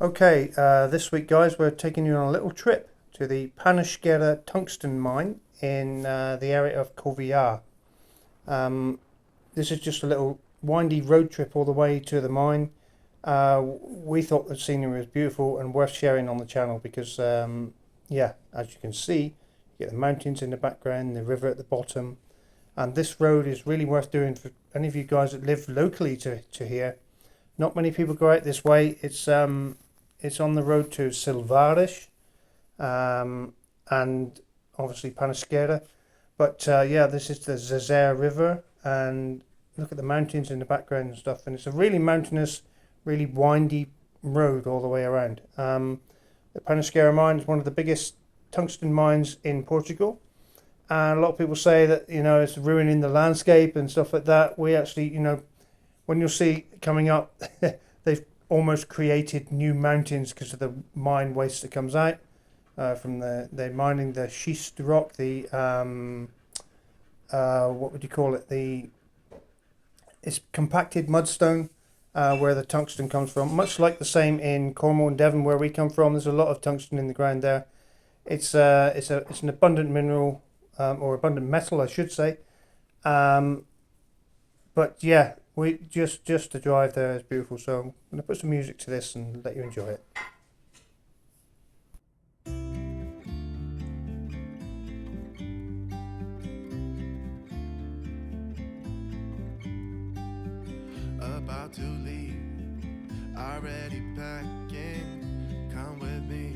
Okay, this week, guys, we're taking you on a little trip to the Panasqueira tungsten mine in the area of Cork. This is just a little windy road trip all the way to the mine. We thought the scenery was beautiful and worth sharing on the channel because, yeah, as you can see, you get the mountains in the background, the river at the bottom, and this road is really worth doing for any of you guys that live locally to here. Not many people go out this way. It's on the road to Silvares, and obviously Panasqueira. But yeah, this is the Zazare River, and look at the mountains in the background and stuff. And it's a really mountainous, really windy road all the way around. The Panasqueira mine is one of the biggest tungsten mines in Portugal. And a lot of people say that, it's ruining the landscape and stuff like that. We actually, when you'll see coming up, they've almost created new mountains because of the mine waste that comes out from they're mining the schist rock, the what would you call it? It's compacted mudstone where the tungsten comes from. Much like the same in Cornwall and Devon where we come from. There's a lot of tungsten in the ground there. It's an abundant mineral or abundant metal, I should say. But yeah, we just the drive there is beautiful. So I'm going to put some music to this and let you enjoy it. About to leave, already packing. Come with me,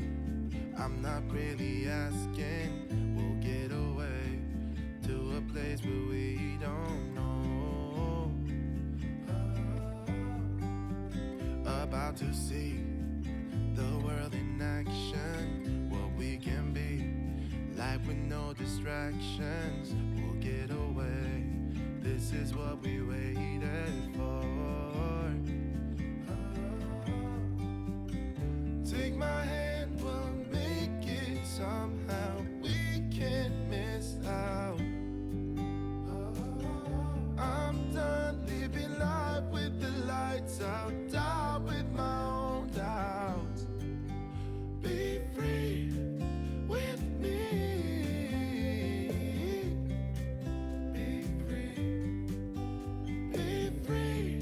I'm not really asking. We'll get away to a place where we don't know. About to see the world in action, what we can be, life with no distractions. We'll get away, this is what we waited for. Take my hand, we'll make it somehow. We can't miss out. I'm done living life with the lights out, die with my own doubts. Be free with me. Be free. Be free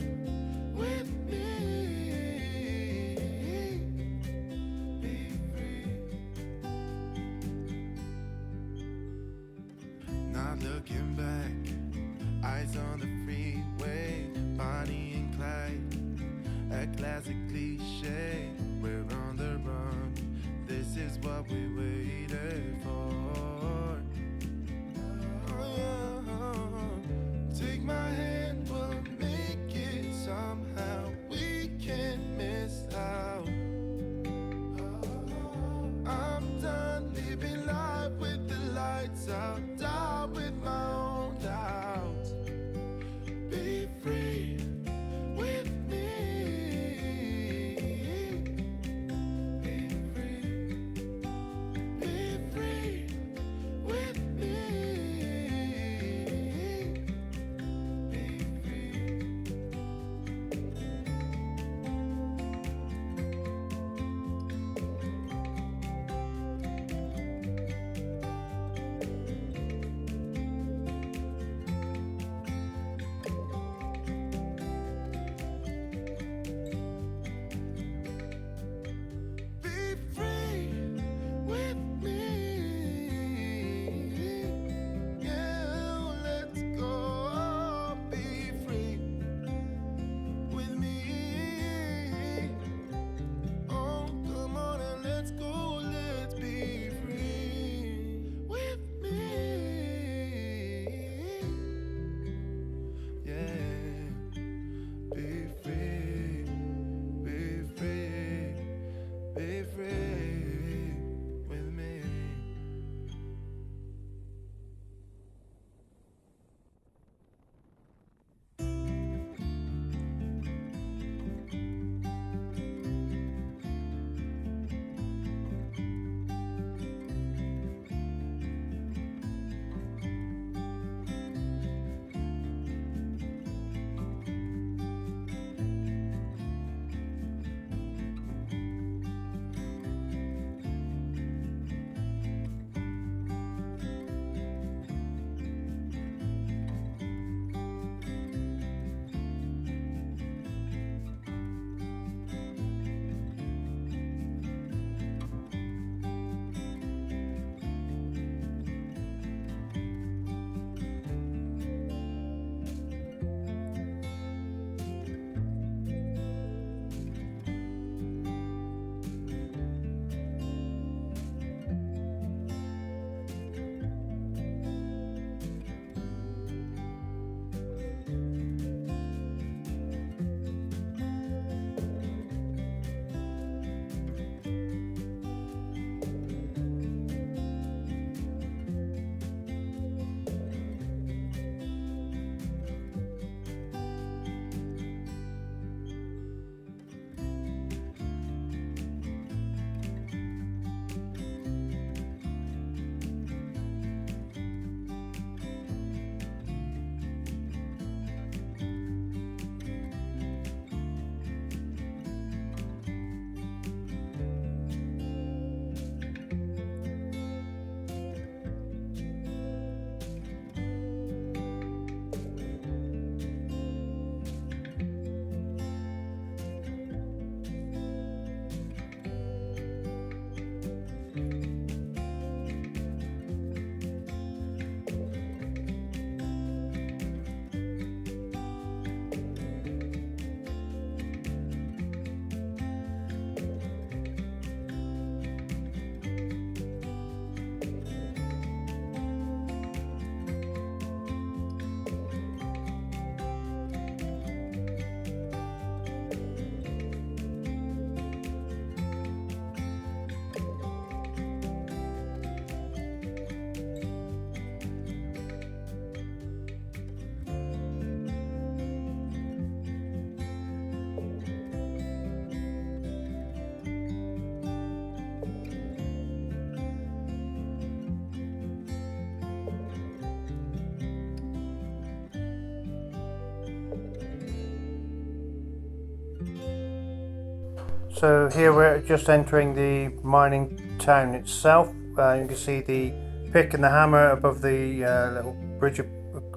So here we're just entering the mining town itself. You can see the pick and the hammer above the little bridge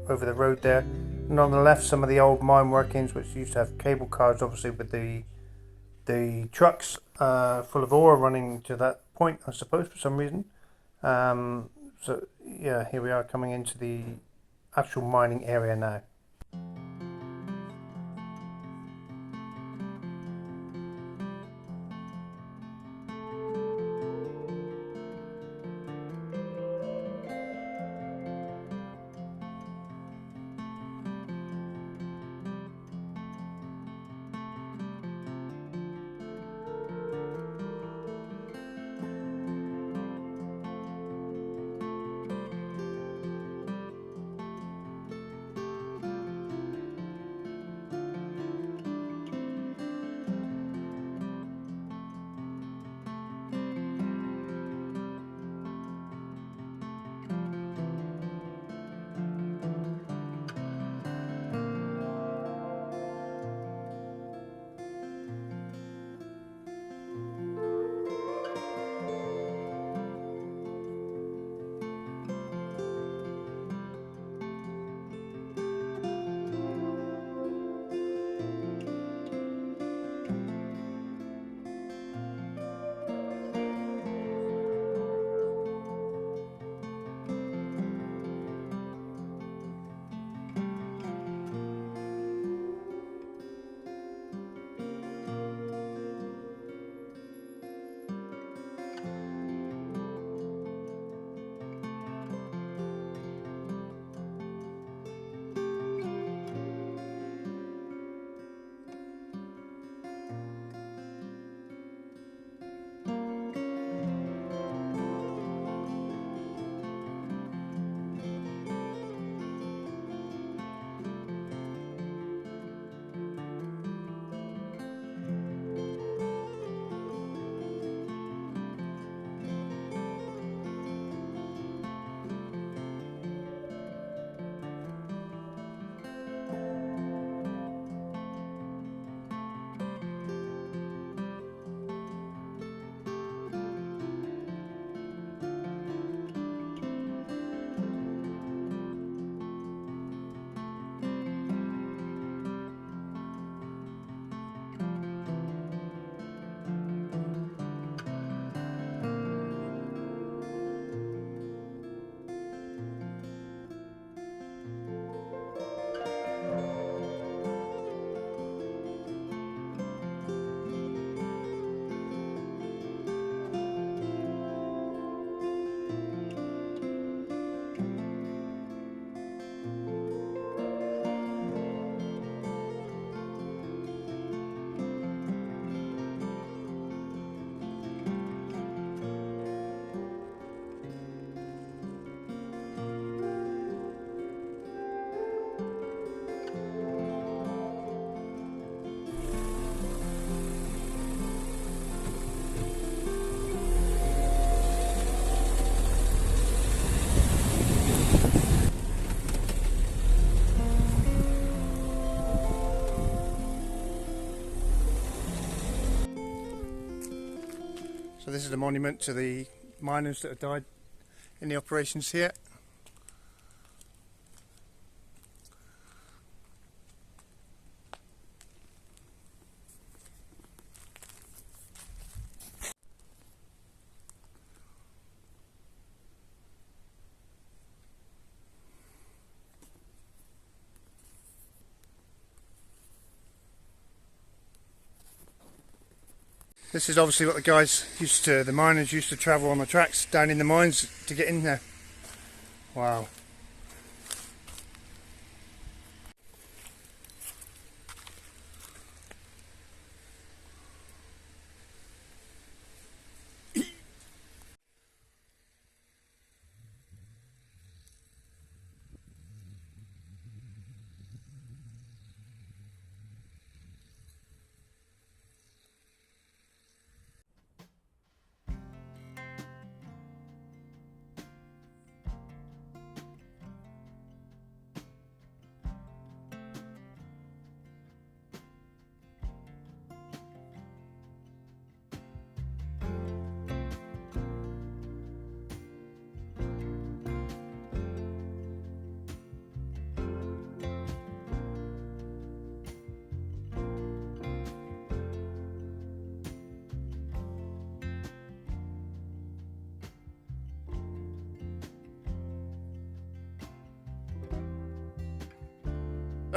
over the road there, and on the left some of the old mine workings which used to have cable cars, obviously with the trucks full of ore running to that point, I suppose, for some reason. So yeah, here we are coming into the actual mining area now. So this is a monument to the miners that have died in the operations here. This is obviously what the miners used to travel on the tracks down in the mines to get in there. Wow.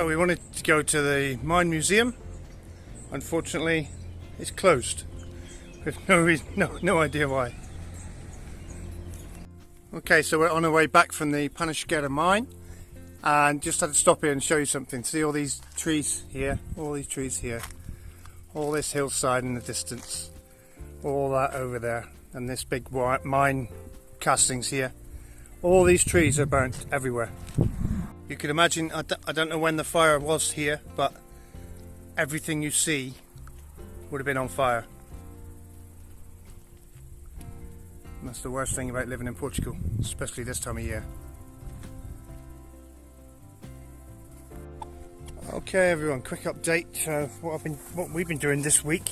Oh, we wanted to go to the mine museum. Unfortunately, it's closed. With no idea why. Okay, so we're on our way back from the Panasqueira mine, and just had to stop here and show you something. See all these trees here, all these trees here, all this hillside in the distance, all that over there, and this big mine castings here. All these trees are burnt everywhere. You can imagine, I don't know when the fire was here, but everything you see would have been on fire. And that's the worst thing about living in Portugal, especially this time of year. Okay everyone, quick update of what we've been doing this week.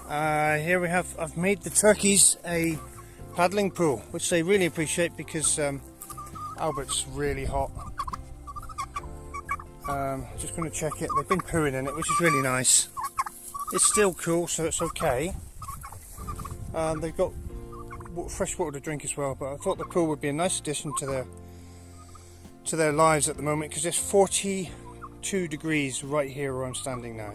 Here we have, I've made the turkeys a paddling pool, which they really appreciate because Albert's really hot. Just going to check it. They've been pooing in it, which is really nice. It's still cool, so it's okay. They've got fresh water to drink as well, but I thought the pool would be a nice addition to their lives at the moment, because it's 42 degrees right here where I'm standing now.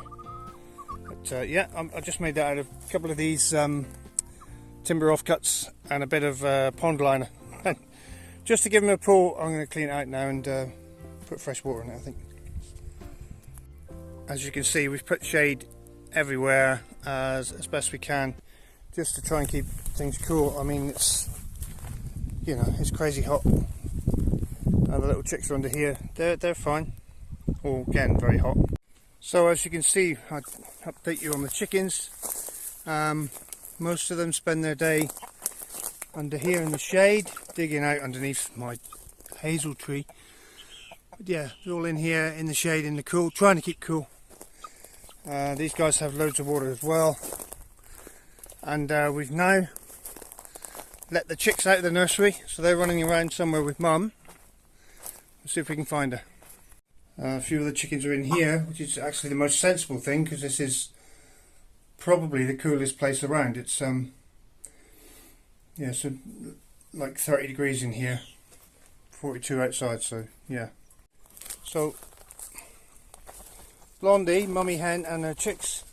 But yeah, I just made that out of a couple of these timber offcuts and a bit of pond liner. Just to give them a pool. I'm going to clean it out now and put fresh water in it, I think. As you can see, we've put shade everywhere as best we can, just to try and keep things cool. I mean, it's, you know, it's crazy hot. And the little chicks are under here. They're fine. All again very hot. So as you can see, I update you on the chickens. Most of them spend their day under here in the shade, digging out underneath my hazel tree. But yeah, they're all in here in the shade, in the cool, trying to keep cool. These guys have loads of water as well, and we've now let the chicks out of the nursery, so they're running around somewhere with Mum. Let's see if we can find her. A few of the chickens are in here, which is actually the most sensible thing, because this is probably the coolest place around. It's yeah, so like 30 degrees in here, 42 outside, so yeah. So Blondie, mummy hen, and her chicks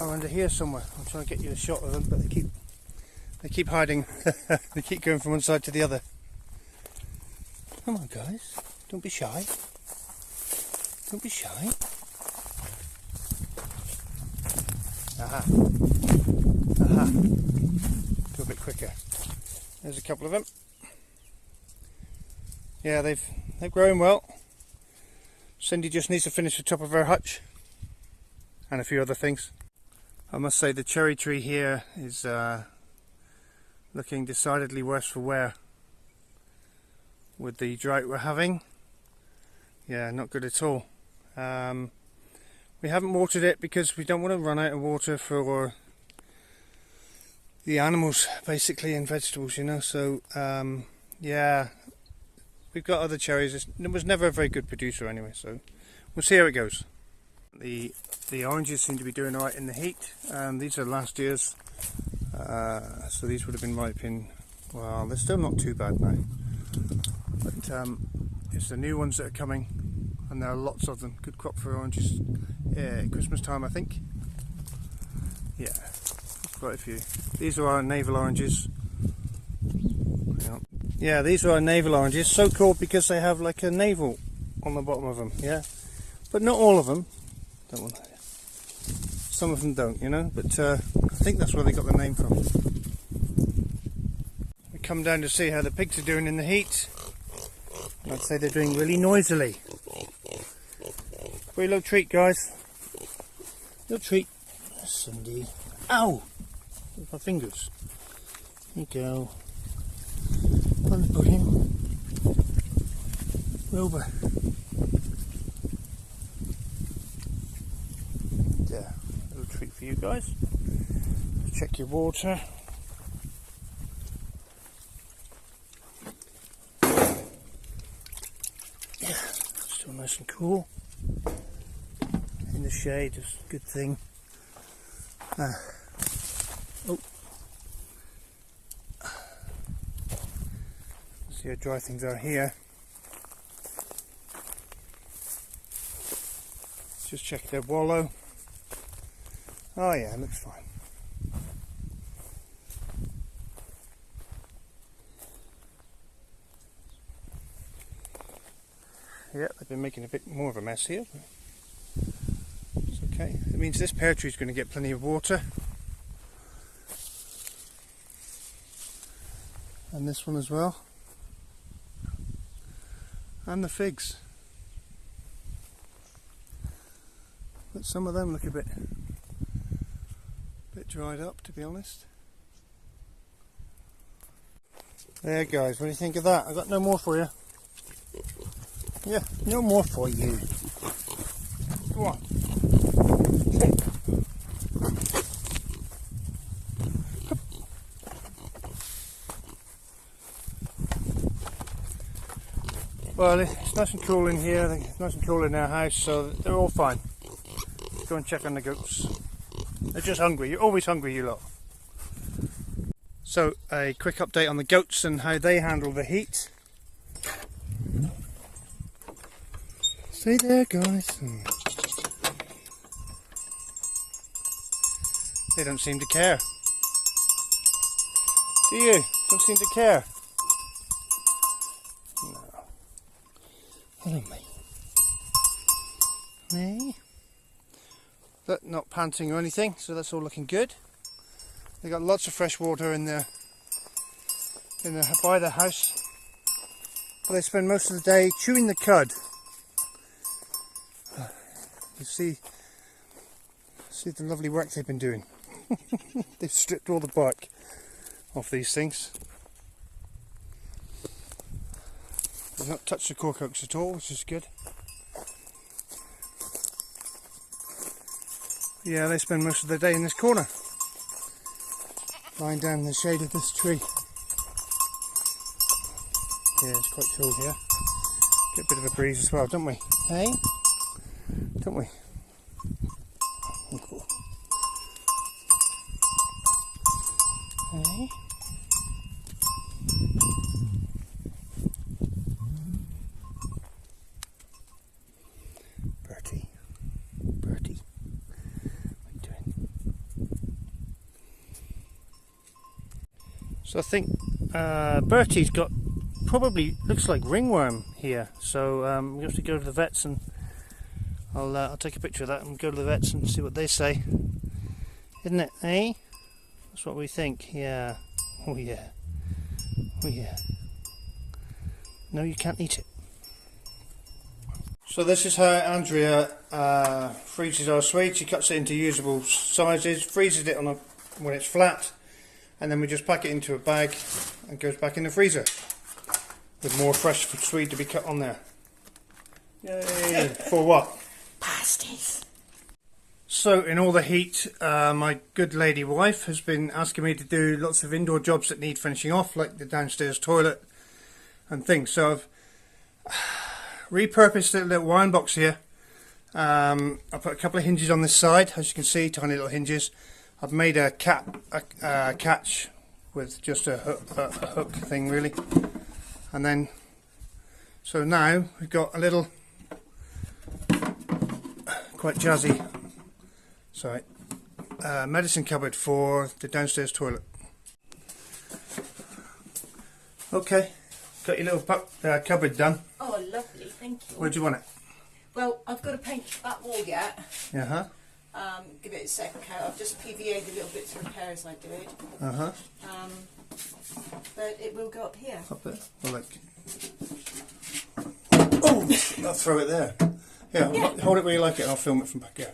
are under here somewhere. I'm trying to get you a shot of them, but they keep hiding. They keep going from one side to the other. Come on guys, don't be shy. Don't be shy. Aha. Aha. Go a bit quicker. There's a couple of them. Yeah, they're growing well. Cindy just needs to finish the top of her hutch and a few other things. I must say the cherry tree here is looking decidedly worse for wear with the drought we're having. Yeah, not good at all. We haven't watered it because we don't want to run out of water for the animals, basically, and vegetables, you know. So yeah, we've got other cherries. It was never a very good producer anyway, so we'll see how it goes. The oranges seem to be doing alright in the heat. These are last year's, so these would have been ripening. Well, they're still not too bad now, but it's the new ones that are coming, and there are lots of them. Good crop for oranges. Christmas time, I think. Yeah, quite a few. These are our navel oranges. Yeah, these are our navel oranges. So called because they have like a navel on the bottom of them. Yeah, but not all of them. Don't want. Some of them don't, you know. But I think that's where they got the name from. We come down to see how the pigs are doing in the heat. I'd say they're doing really noisily. Very little treat, guys. Little treat. Cindy. Ow! With my fingers. There you go. On the pudding. Wilbur. There. A little treat for you guys. Check your water. Yeah, still nice and cool. In the shade is a good thing. Oh. See how dry things are here. Just check their wallow. Oh yeah, it looks fine. Yeah, they've been making a bit more of a mess here, but it's okay. It means this pear tree is going to get plenty of water. And this one as well. And the figs. But some of them look a bit dried up, to be honest. There guys, what do you think of that? I've got no more for you. Yeah, no more for you. Go on. Well, it's nice and cool in here. It's nice and cool in our house, so they're all fine. Go and check on the goats. They're just hungry. You're always hungry, you lot. So, a quick update on the goats and how they handle the heat. Stay there, guys. They don't seem to care. Do you? Don't seem to care. No. Hello, mate. Me? But not panting or anything, so that's all looking good. They got lots of fresh water in the by the house. But they spend most of the day chewing the cud. You see the lovely work they've been doing. They've stripped all the bark off these things. They've not touched the cork oaks at all, which is good. Yeah, they spend most of their day in this corner, lying down in the shade of this tree. Yeah, it's quite cool here. Get a bit of a breeze as well, don't we? Hey? Don't we? Cool. Hey? Bertie. Bertie. What are you doing? So I think Bertie's got probably looks like ringworm here. So we have to go to the vets and I'll take a picture of that and go to the vets and see what they say. Isn't it, eh? That's what we think. Yeah. Oh yeah. Oh yeah. No, you can't eat it. So this is how Andrea freezes our sweet. She cuts it into usable sizes, freezes it when it's flat, and then we just pack it into a bag and goes back in the freezer with more fresh sweet to be cut on there. Yay! For what? Pasties. So in all the heat, my good lady wife has been asking me to do lots of indoor jobs that need finishing off, like the downstairs toilet and things. So I've repurposed a little wine box here. I put a couple of hinges on this side, as you can see, tiny little hinges. I've made a catch with just a hook thing really, and then so now we've got a little quite jazzy medicine cupboard for the downstairs toilet. Okay, got your little cupboard done. Oh, lovely, thank you. Where do you want it? Well, I've got to paint that wall yet. Uh-huh. Give it a second coat. I've just PVA'd a little bit to repair as I do it. Uh-huh. But it will go up here. Up there? Well, like... Oh! I'll throw it there. Yeah, hold it where you like it and I'll film it from back here.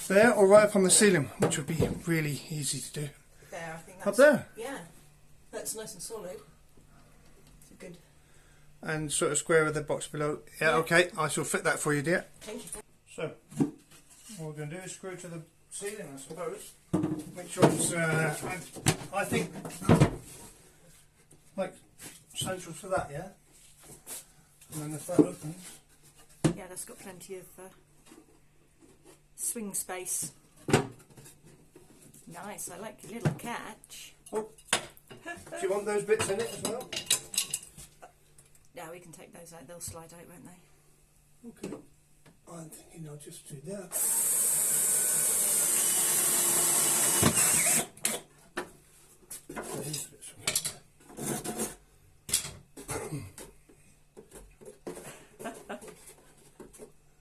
There, or right up on the ceiling, which would be really easy to do. There, I think that's... Up there? Yeah. That's nice and solid. It's a good... And sort of square with the box below. Yeah, okay, I shall fit that for you, dear. Thank you. So, what we're going to do is screw it to the ceiling, I suppose. Make sure it's, I think, like, central to that, yeah? And then if that opens... Yeah, that's got plenty of swing space. Nice, I like your little catch. Oh, do you want those bits in it as well? Yeah, we can take those out, they'll slide out, won't they? Okay. I'm thinking I'll just do that.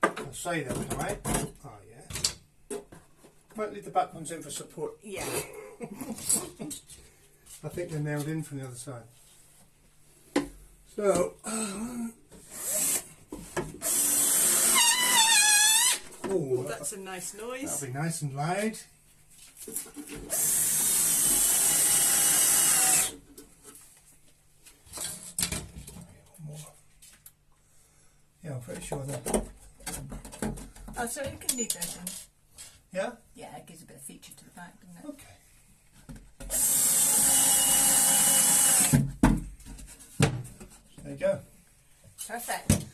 I'll say that, right? Oh yeah. Might leave the back ones in for support. Yeah. I think they're nailed in from the other side. So, oh, That's a nice noise. that'll be nice and loud. Yeah, I'm pretty sure that. Oh, so you can leave those in. Yeah? Yeah, it gives a bit of feature to the back, doesn't it? Okay. There you go. Perfect.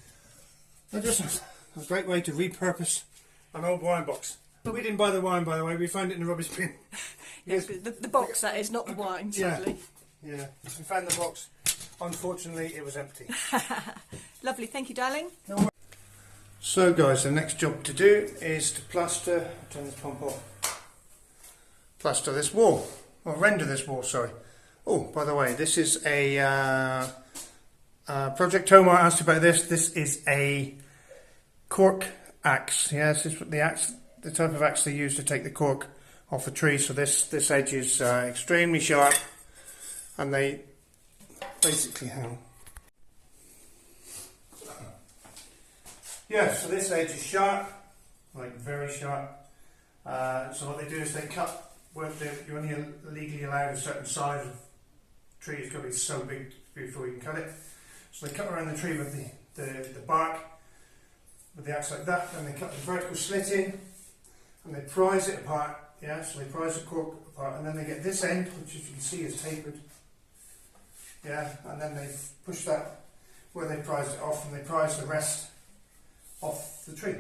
That's just a great way to repurpose an old wine box. But we didn't buy the wine, by the way. We found it in the rubbish bin. Yes, the box that is, not the wine, sadly. Yeah. We found the box. Unfortunately, it was empty. Lovely, thank you, darling. So, guys, the next job to do is to plaster. Turn this pump off. Plaster this wall, or render this wall. Sorry. Oh, by the way, this is a Project Tomar asked about this. This is a cork axe. Yeah, this is the axe, the type of axe they use to take the cork off a tree. So this edge is extremely sharp, and they basically hang on. Yeah, so this edge is sharp, like very sharp. So what they do is they cut. You're only legally allowed a certain size of tree. It's got to be so big before you can cut it. So they cut around the tree with the bark with the axe like that, and they cut the vertical slit in, and they prise it apart. Yeah, so they prise the cork apart, and then they get this end, which as you can see is tapered. Yeah, and then they push that where they prise it off, and they prise the rest off the tree.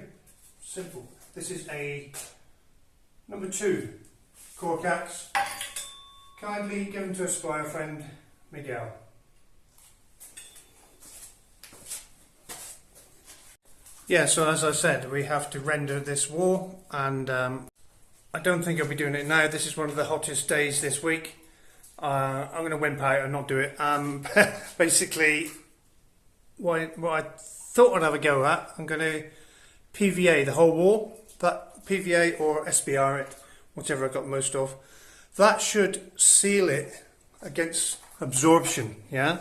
Simple. This is a number 2 cork axe, kindly given to us by our friend Miguel. Yeah, so as I said, we have to render this wall, and I don't think I'll be doing it now. This is one of the hottest days this week. I'm going to wimp out and not do it. Basically, what I thought I'd have a go at, I'm going to PVA the whole wall. That PVA or SBR it, whichever I got most of. That should seal it against absorption, yeah,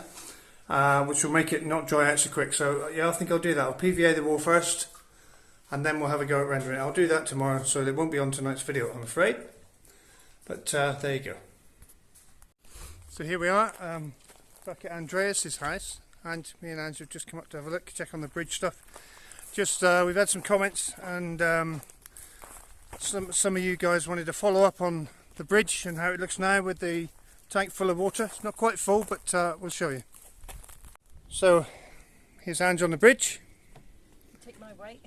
which will make it not dry out so quick. So yeah, I think I'll do that. I'll PVA the wall first, and then we'll have a go at rendering it. I'll do that tomorrow, so it won't be on tonight's video, I'm afraid. But there you go. So here we are, back at Andreas' house, and me and Andrew have just come up to have a look, check on the bridge stuff. Just we've had some comments, and some of you guys wanted to follow up on the bridge and how it looks now with the tank full of water. It's not quite full, but we'll show you. So here's Ange on the bridge. Take my weight.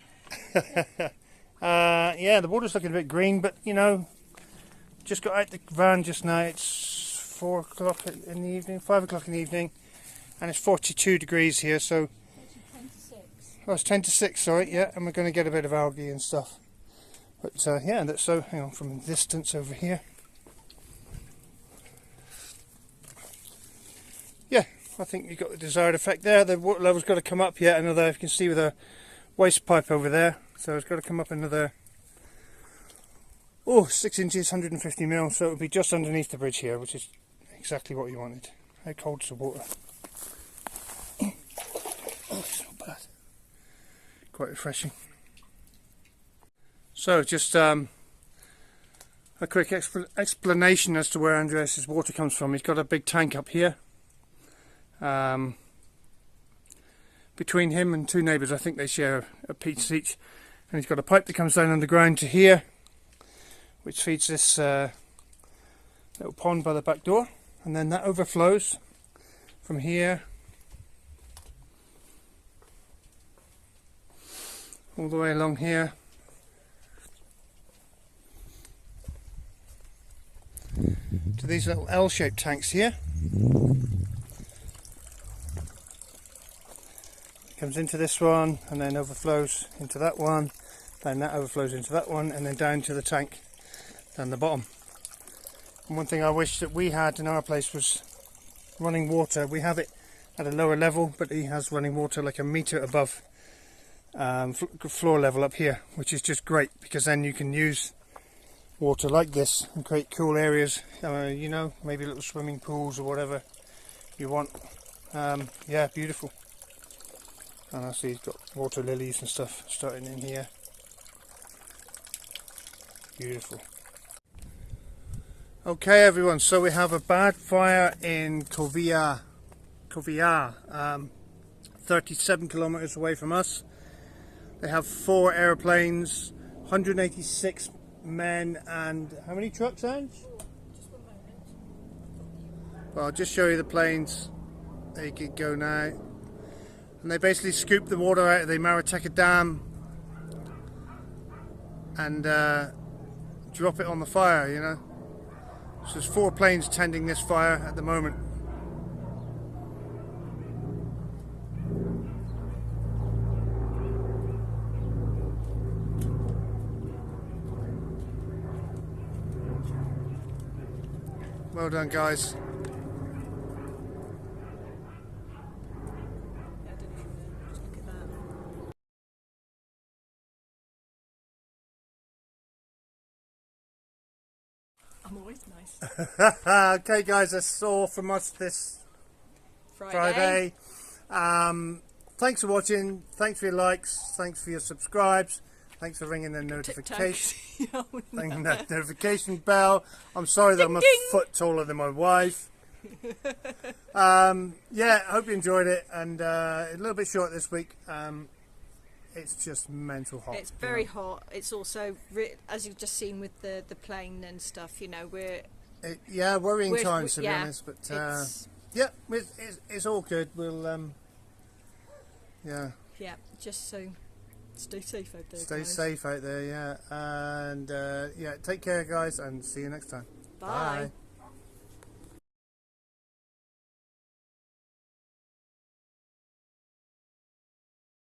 Yeah, the water's looking a bit green, but you know, just got out the van just now. It's 4 o'clock in the evening, 5 o'clock in the evening, and it's 42 degrees here, so oh, it's 10 to 6, sorry, yeah, and we're going to get a bit of algae and stuff. But yeah, that's so, hang on, from a distance over here. Yeah, I think you got the desired effect there. The water level's got to come up yet another, you can see with a waste pipe over there, so it's got to come up another, 6 inches, 150 mil, so it'll be just underneath the bridge here, which is exactly what you wanted. How cold's the water? Oh, it's not bad. Quite refreshing. So just a quick explanation as to where Andreas' water comes from. He's got a big tank up here. Between him and 2 neighbours, I think they share a piece each. And he's got a pipe that comes down underground to here, which feeds this little pond by the back door. And then that overflows from here all the way along here to these little L-shaped tanks here. comes into this one and then overflows into that one, then that overflows into that one, and then down to the tank down the bottom. And one thing I wish that we had in our place was running water. We have it at a lower level, but he has running water like a metre above floor level up here, which is just great, because then you can use water like this and create cool areas, you know, maybe little swimming pools or whatever you want. Yeah, beautiful. And I see he's got water lilies and stuff starting in here. Beautiful. Okay everyone, so we have a bad fire in Kovia, 37 kilometers away from us. They have 4 airplanes, 186 men, and how many trucks, Ange? Well, I'll just show you the planes. They could go now. And they basically scoop the water out of the Mariteca Dam and drop it on the fire, you know. So there's 4 planes tending this fire at the moment. Well done, guys. I'm always nice. Okay guys, that's all from us this Friday. Thanks for watching, thanks for your likes, thanks for your subscribes, thanks for ringing the notification, ringing that notification bell. I'm sorry that I'm a foot taller than my wife. Yeah, I hope you enjoyed it, and a little bit short this week. It's just mental hot. It's very hot. It's also, as you've just seen with the plane and stuff, you know, yeah, worrying times to be honest, but yeah, it's all good. We'll yeah, just so stay safe out there. Stay guys. safe out there, yeah, and yeah, take care, guys, and see you next time. Bye. Bye.